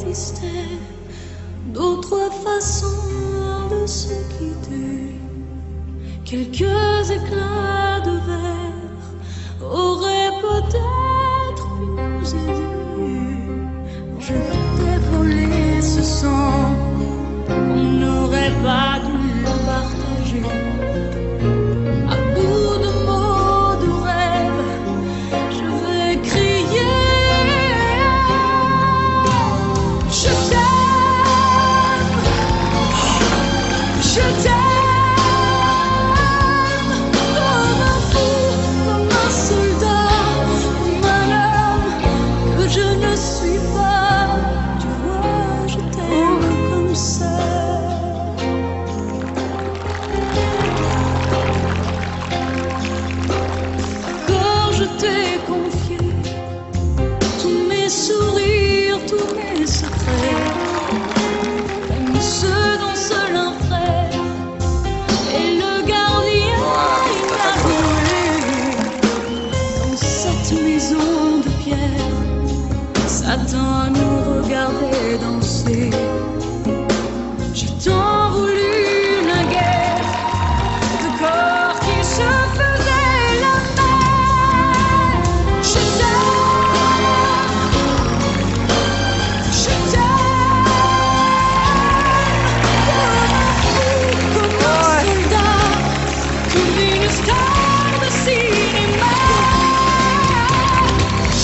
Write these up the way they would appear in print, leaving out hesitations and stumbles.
existait d'autres façons de se quitter. Quelques éclats de verre auraient peut-être pu nous aider. Je t'ai volé ce sang, on n'aurait pas dû le partager. À bout de mots, de rêves, je vais crier. Je t'aime, je t'aime, comme un fou, comme un soldat, comme un homme que je ne suis pas. Tu vois, je t'aime comme ça. Encore je t'ai confié tous mes sourires, tous mes secrets, même ceux dont seul un frère est le gardien inavoué. Dans cette maison de pierre, Satan nous regardait danser. J'ai tant voulu naguère de corps qui se faisaient la mer. Je t'aime, je t'aime, comme un soldat, comme une star de cinéma.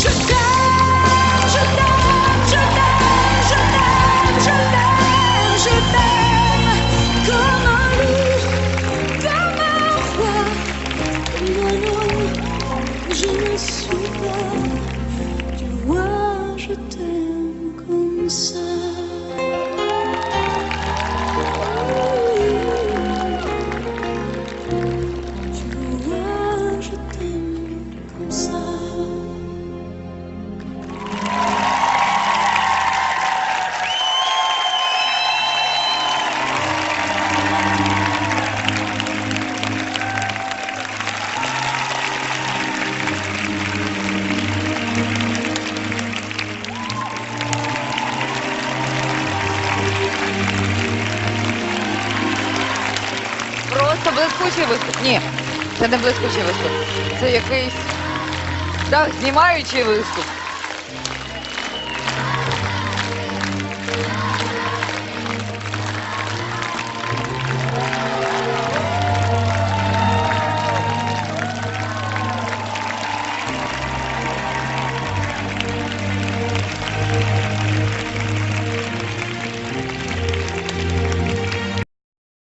Je t'aime, je t'aime, je t'aime, je t'aime, je t'aime, je t'aime, comme un loup, comme un roi, comme un homme que je ne suis pas. Tu vois, je t'aime comme ça. Tu vois, je t'aime comme ça. Просто блискучий виступ. Ні, це не блискучий виступ. Це якийсь знімаючий виступ.